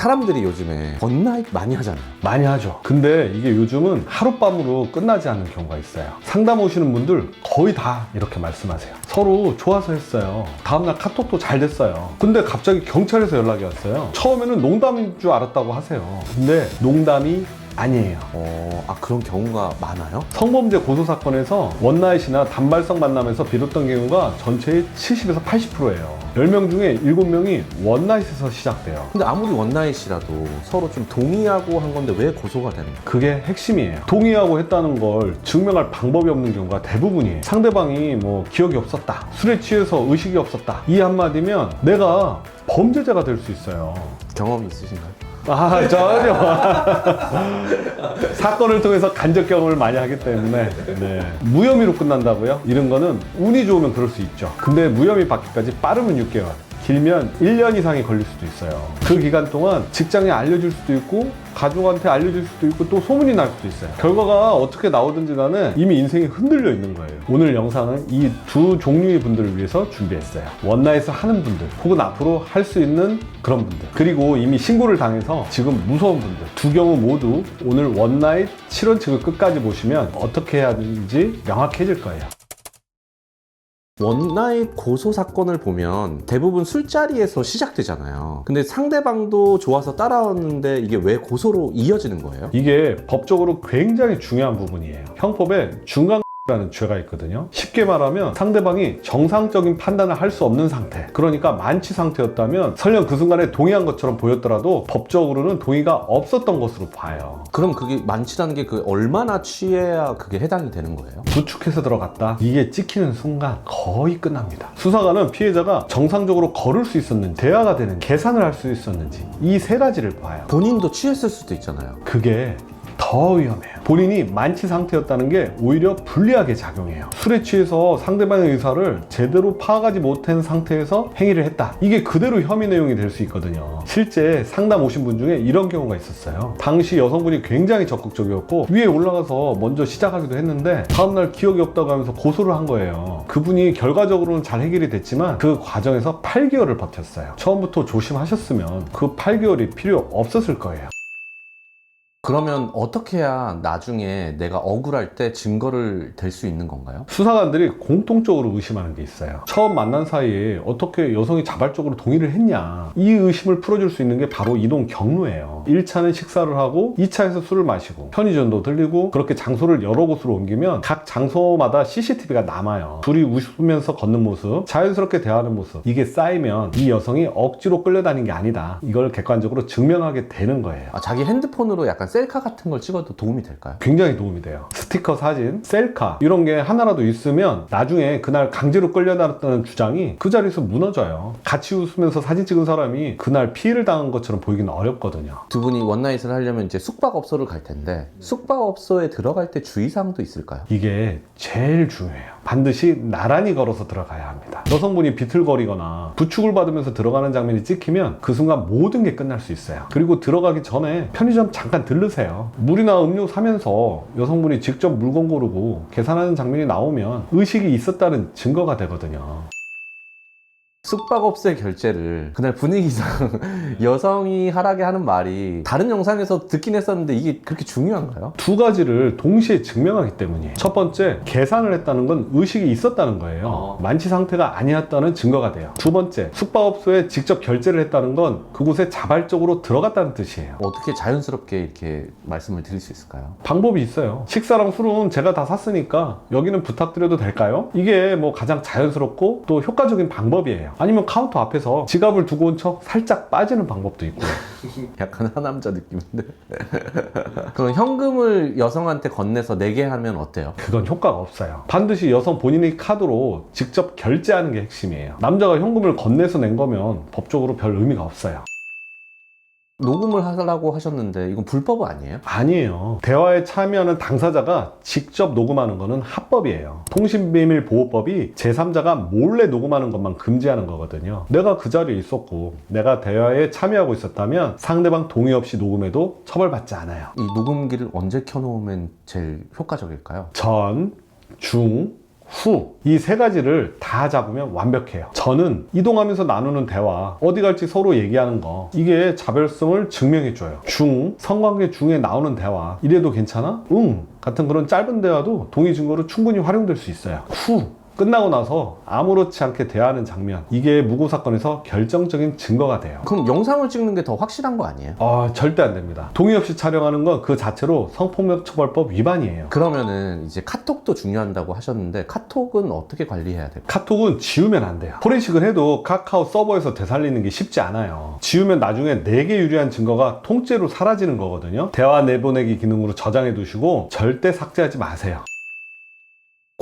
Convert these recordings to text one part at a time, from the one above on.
사람들이 요즘에 원나잇 많이 하잖아요. 많이 하죠. 근데 이게 요즘은 하룻밤으로 끝나지 않는 경우가 있어요. 상담 오시는 분들 거의 다 이렇게 말씀하세요. 서로 좋아서 했어요. 다음날 카톡도 잘 됐어요. 근데 갑자기 경찰에서 연락이 왔어요. 처음에는 농담인 줄 알았다고 하세요. 근데 농담이 아니에요. 그런 경우가 많아요? 성범죄 고소 사건에서 원나잇이나 단발성 만남에서 비롯된 경우가 전체의 70에서 80%예요. 10명 중에 7명이 원나잇에서 시작돼요. 근데 아무리 원나잇이라도 서로 좀 동의하고 한 건데 왜 고소가 되는 거예요? 그게 핵심이에요. 동의하고 했다는 걸 증명할 방법이 없는 경우가 대부분이에요. 상대방이 뭐 기억이 없었다, 술에 취해서 의식이 없었다, 이 한마디면 내가 범죄자가 될 수 있어요. 경험이 있으신가요? 전혀. 사건을 통해서 간접 경험을 많이 하기 때문에 무혐의로 끝난다고요? 이런 거는 운이 좋으면 그럴 수 있죠. 근데 무혐의 받기까지 빠르면 6개월, 길면 1년 이상이 걸릴 수도 있어요. 그 기간 동안 직장에 알려질 수도 있고 가족한테 알려질 수도 있고 또 소문이 날 수도 있어요. 결과가 어떻게 나오든지 간에 이미 인생이 흔들려 있는 거예요. 오늘 영상은 이 두 종류의 분들을 위해서 준비했어요. 원나잇을 하는 분들 혹은 앞으로 할 수 있는 그런 분들, 그리고 이미 신고를 당해서 지금 무서운 분들, 두 경우 모두 오늘 원나잇 실언책을 끝까지 보시면 어떻게 해야 하는지 명확해질 거예요. 원나잇 고소 사건을 보면 대부분 술자리에서 시작되잖아요. 근데 상대방도 좋아서 따라왔는데 이게 왜 고소로 이어지는 거예요? 이게 법적으로 굉장히 중요한 부분이에요. 형법에 중간라는 죄가 있거든요. 쉽게 말하면 상대방이 정상적인 판단을 할 수 없는 상태, 그러니까 만취 상태였다면 설령 그 순간에 동의한 것처럼 보였더라도 법적으로는 동의가 없었던 것으로 봐요. 그럼 그게 만취라는 게 얼마나 취해야 그게 해당이 되는 거예요? 부축해서 들어갔다, 이게 찍히는 순간 거의 끝납니다. 수사관은 피해자가 정상적으로 걸을 수 있었는지, 대화가 되는 계산을 할 수 있었는지, 이 세 가지를 봐요. 본인도 취했을 수도 있잖아요. 그게 더 위험해요. 본인이 만취 상태였다는 게 오히려 불리하게 작용해요. 술에 취해서 상대방의 의사를 제대로 파악하지 못한 상태에서 행위를 했다, 이게 그대로 혐의 내용이 될 수 있거든요. 실제 상담 오신 분 중에 이런 경우가 있었어요. 당시 여성분이 굉장히 적극적이었고 위에 올라가서 먼저 시작하기도 했는데 다음날 기억이 없다고 하면서 고소를 한 거예요. 그분이 결과적으로는 잘 해결이 됐지만 그 과정에서 8개월을 버텼어요. 처음부터 조심하셨으면 그 8개월이 필요 없었을 거예요. 그러면 어떻게 해야 나중에 내가 억울할 때 증거를 댈 수 있는 건가요? 수사관들이 공통적으로 의심하는 게 있어요. 처음 만난 사이에 어떻게 여성이 자발적으로 동의를 했냐, 이 의심을 풀어줄 수 있는 게 바로 이동 경로예요. 1차는 식사를 하고 2차에서 술을 마시고 편의점도 들리고 그렇게 장소를 여러 곳으로 옮기면 각 장소마다 CCTV가 남아요. 둘이 웃으면서 걷는 모습, 자연스럽게 대화하는 모습, 이게 쌓이면 이 여성이 억지로 끌려다닌 게 아니다, 이걸 객관적으로 증명하게 되는 거예요. 자기 핸드폰으로 약간 셀카 같은 걸 찍어도 도움이 될까요? 굉장히 도움이 돼요. 스티커 사진, 셀카 이런 게 하나라도 있으면 나중에 그날 강제로 끌려다녔다는 주장이 그 자리에서 무너져요. 같이 웃으면서 사진 찍은 사람이 그날 피해를 당한 것처럼 보이기는 어렵거든요. 두 분이 원나잇을 하려면 이제 숙박업소를 갈 텐데 숙박업소에 들어갈 때 주의사항도 있을까요? 이게 제일 중요해요. 반드시 나란히 걸어서 들어가야 합니다. 여성분이 비틀거리거나 부축을 받으면서 들어가는 장면이 찍히면 그 순간 모든 게 끝날 수 있어요. 그리고 들어가기 전에 편의점 잠깐 들르세요. 물이나 음료 사면서 여성분이 직접 물건 고르고 계산하는 장면이 나오면 의식이 있었다는 증거가 되거든요. 숙박업소의 결제를 그날 분위기상 여성이 하라게 하는 말이 다른 영상에서 듣긴 했었는데 이게 그렇게 중요한가요? 두 가지를 동시에 증명하기 때문이에요. 첫 번째, 계산을 했다는 건 의식이 있었다는 거예요. 만취 상태가 아니었다는 증거가 돼요. 두 번째, 숙박업소에 직접 결제를 했다는 건 그곳에 자발적으로 들어갔다는 뜻이에요. 어떻게 자연스럽게 이렇게 말씀을 드릴 수 있을까요? 방법이 있어요. 식사랑 술은 제가 다 샀으니까 여기는 부탁드려도 될까요? 이게 뭐 가장 자연스럽고 또 효과적인 방법이에요. 아니면 카운터 앞에서 지갑을 두고 온 척 살짝 빠지는 방법도 있고요. 약간 하남자 느낌인데. 그럼 현금을 여성한테 건네서 내게 하면 어때요? 그건 효과가 없어요. 반드시 여성 본인의 카드로 직접 결제하는 게 핵심이에요. 남자가 현금을 건네서 낸 거면 법적으로 별 의미가 없어요. 녹음을 하라고 하셨는데 이건 불법 아니에요? 아니에요. 대화에 참여하는 당사자가 직접 녹음하는 거는 합법이에요. 통신비밀보호법이 제3자가 몰래 녹음하는 것만 금지하는 거거든요. 내가 그 자리에 있었고 내가 대화에 참여하고 있었다면 상대방 동의 없이 녹음해도 처벌받지 않아요. 이 녹음기를 언제 켜놓으면 제일 효과적일까요? 전, 중, 후, 이 세 가지를 다 잡으면 완벽해요. 저는 이동하면서 나누는 대화, 어디 갈지 서로 얘기하는 거, 이게 자별성을 증명해줘요. 중, 성관계 중에 나오는 대화, 이래도 괜찮아? 응 같은 그런 짧은 대화도 동의 증거로 충분히 활용될 수 있어요. 후, 끝나고 나서 아무렇지 않게 대화하는 장면, 이게 무고 사건에서 결정적인 증거가 돼요. 그럼 영상을 찍는 게 더 확실한 거 아니에요? 절대 안 됩니다. 동의 없이 촬영하는 건 그 자체로 성폭력처벌법 위반이에요. 그러면은 이제 카톡도 중요한다고 하셨는데 카톡은 어떻게 관리해야 될까요? 카톡은 지우면 안 돼요. 포렌식을 해도 카카오 서버에서 되살리는 게 쉽지 않아요. 지우면 나중에 내게 유리한 증거가 통째로 사라지는 거거든요. 대화 내보내기 기능으로 저장해 두시고 절대 삭제하지 마세요.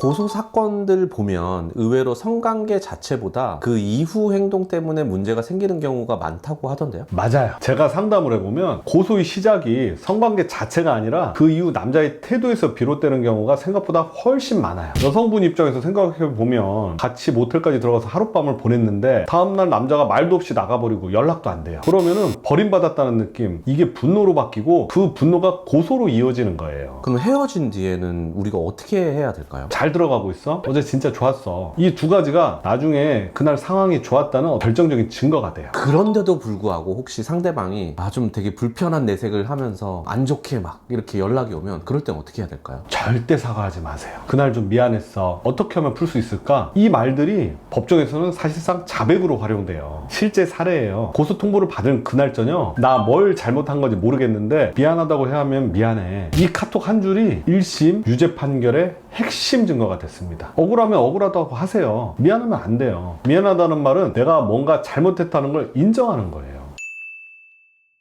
고소 사건들 보면 의외로 성관계 자체보다 그 이후 행동 때문에 문제가 생기는 경우가 많다고 하던데요? 맞아요. 제가 상담을 해보면 고소의 시작이 성관계 자체가 아니라 그 이후 남자의 태도에서 비롯되는 경우가 생각보다 훨씬 많아요. 여성분 입장에서 생각해보면 같이 모텔까지 들어가서 하룻밤을 보냈는데 다음날 남자가 말도 없이 나가버리고 연락도 안 돼요. 그러면은 버림받았다는 느낌, 이게 분노로 바뀌고 그 분노가 고소로 이어지는 거예요. 그럼 헤어진 뒤에는 우리가 어떻게 해야 될까요? 잘 들어가고 있어? 어제 진짜 좋았어. 이 두 가지가 나중에 그날 상황이 좋았다는 결정적인 증거가 돼요. 그런데도 불구하고 혹시 상대방이 좀 되게 불편한 내색을 하면서 안 좋게 막 이렇게 연락이 오면 그럴 땐 어떻게 해야 될까요? 절대 사과하지 마세요. 그날 좀 미안했어. 어떻게 하면 풀 수 있을까? 이 말들이 법정에서는 사실상 자백으로 활용돼요. 실제 사례예요. 고소 통보를 받은 그날 저녁, 나 뭘 잘못한 건지 모르겠는데 미안하다고 해야 하면 미안해. 이 카톡 한 줄이 1심 유죄 판결의 핵심 증거가 됐습니다. 억울하면 억울하다고 하세요. 미안하면 안 돼요. 미안하다는 말은 내가 뭔가 잘못했다는 걸 인정하는 거예요.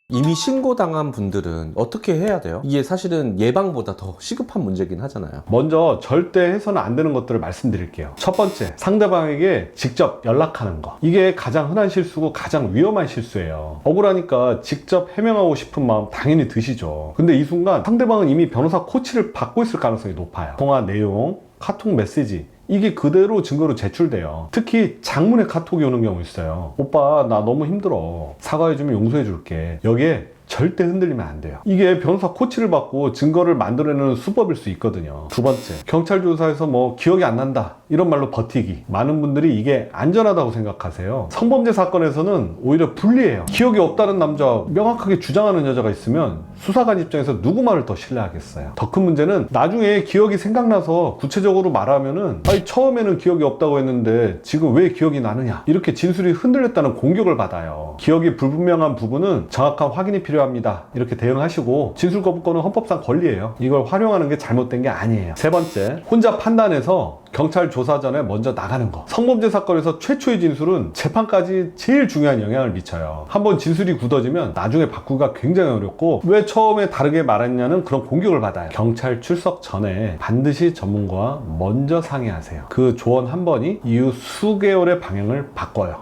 이미 신고당한 분들은 어떻게 해야 돼요? 이게 사실은 예방보다 더 시급한 문제긴 하잖아요. 먼저 절대 해서는 안 되는 것들을 말씀드릴게요. 첫 번째, 상대방에게 직접 연락하는 거. 이게 가장 흔한 실수고 가장 위험한 실수예요. 억울하니까 직접 해명하고 싶은 마음 당연히 드시죠. 근데 이 순간 상대방은 이미 변호사 코치를 받고 있을 가능성이 높아요. 통화 내용, 카톡 메시지, 이게 그대로 증거로 제출돼요. 특히 장문의 카톡이 오는 경우 있어요. 오빠 나 너무 힘들어. 사과해주면 용서해줄게. 여기에 절대 흔들리면 안 돼요. 이게 변호사 코치를 받고 증거를 만들어내는 수법일 수 있거든요. 두 번째, 경찰 조사에서 뭐 기억이 안 난다 이런 말로 버티기. 많은 분들이 이게 안전하다고 생각하세요. 성범죄 사건에서는 오히려 불리해요. 기억이 없다는 남자 명확하게 주장하는 여자가 있으면 수사관 입장에서 누구 말을 더 신뢰하겠어요. 더 큰 문제는 나중에 기억이 생각나서 구체적으로 말하면은 아니 처음에는 기억이 없다고 했는데 지금 왜 기억이 나느냐, 이렇게 진술이 흔들렸다는 공격을 받아요. 기억이 불분명한 부분은 정확한 확인이 필요합니다. 이렇게 대응하시고, 진술 거부권은 헌법상 권리예요. 이걸 활용하는 게 잘못된 게 아니에요. 세 번째, 혼자 판단해서 경찰 조사 전에 먼저 나가는 거. 성범죄 사건에서 최초의 진술은 재판까지 제일 중요한 영향을 미쳐요. 한번 진술이 굳어지면 나중에 바꾸기가 굉장히 어렵고, 왜 처음에 다르게 말했냐는 그런 공격을 받아요. 경찰 출석 전에 반드시 전문가와 먼저 상의하세요. 그 조언 한 번이 이후 수개월의 방향을 바꿔요.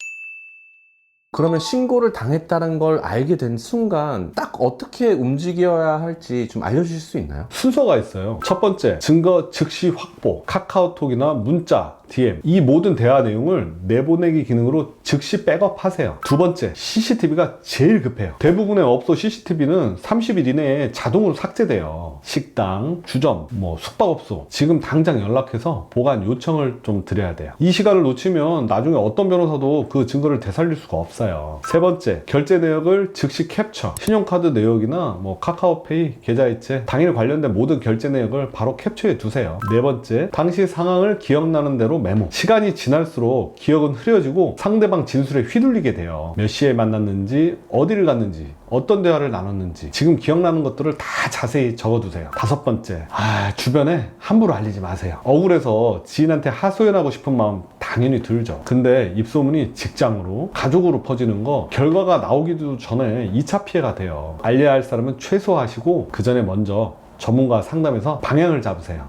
그러면 신고를 당했다는 걸 알게 된 순간 딱 어떻게 움직여야 할지 좀 알려주실 수 있나요? 순서가 있어요. 첫 번째, 증거 즉시 확보. 카카오톡이나 문자, DM, 이 모든 대화 내용을 내보내기 기능으로 즉시 백업하세요. 두 번째, CCTV가 제일 급해요. 대부분의 업소 CCTV는 30일 이내에 자동으로 삭제돼요. 식당, 주점, 숙박업소, 지금 당장 연락해서 보관 요청을 좀 드려야 돼요. 이 시간을 놓치면 나중에 어떤 변호사도 그 증거를 되살릴 수가 없어요. 세 번째, 결제 내역을 즉시 캡처. 신용카드 내역이나 카카오페이, 계좌이체, 당일 관련된 모든 결제 내역을 바로 캡처해 두세요. 네 번째, 당시 상황을 기억나는 대로 메모. 시간이 지날수록 기억은 흐려지고 상대방 진술에 휘둘리게 돼요. 몇 시에 만났는지, 어디를 갔는지, 어떤 대화를 나눴는지, 지금 기억나는 것들을 다 자세히 적어두세요. 다섯 번째, 주변에 함부로 알리지 마세요. 억울해서 지인한테 하소연하고 싶은 마음 당연히 들죠. 근데 입소문이 직장으로, 가족으로 퍼지는 거 결과가 나오기도 전에 2차 피해가 돼요. 알려야 할 사람은 최소화하시고 그 전에 먼저 전문가와 상담해서 방향을 잡으세요.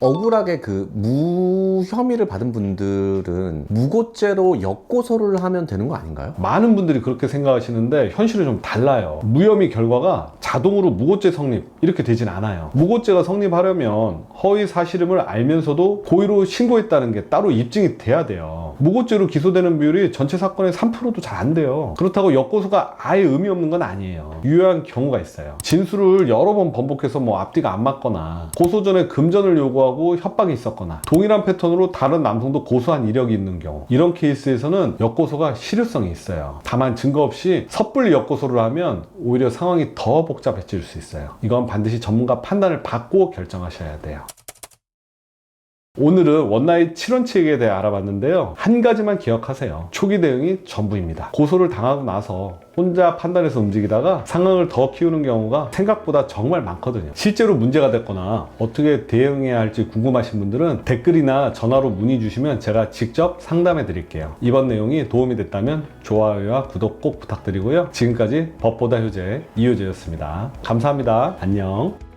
억울하게 그 무혐의를 받은 분들은 무고죄로 역고소를 하면 되는 거 아닌가요? 많은 분들이 그렇게 생각하시는데 현실은 좀 달라요. 무혐의 결과가 자동으로 무고죄 성립 이렇게 되진 않아요. 무고죄가 성립하려면 허위 사실임을 알면서도 고의로 신고했다는 게 따로 입증이 돼야 돼요. 무고죄로 기소되는 비율이 전체 사건의 3%도 잘 안 돼요. 그렇다고 역고소가 아예 의미 없는 건 아니에요. 유효한 경우가 있어요. 진술을 여러 번 번복해서 앞뒤가 안 맞거나 고소 전에 금전을 요구하고 고소하고 협박이 있었거나 동일한 패턴으로 다른 남성도 고소한 이력이 있는 경우, 이런 케이스에서는 역고소가 실효성이 있어요. 다만 증거 없이 섣불리 역고소를 하면 오히려 상황이 더 복잡해질 수 있어요. 이건 반드시 전문가 판단을 받고 결정하셔야 돼요. 오늘은 원나잇 7원칙에 대해 알아봤는데요. 한 가지만 기억하세요. 초기 대응이 전부입니다. 고소를 당하고 나서 혼자 판단해서 움직이다가 상황을 더 키우는 경우가 생각보다 정말 많거든요. 실제로 문제가 됐거나 어떻게 대응해야 할지 궁금하신 분들은 댓글이나 전화로 문의 주시면 제가 직접 상담해 드릴게요. 이번 내용이 도움이 됐다면 좋아요와 구독 꼭 부탁드리고요. 지금까지 법보다 효제 이효재였습니다. 감사합니다. 안녕.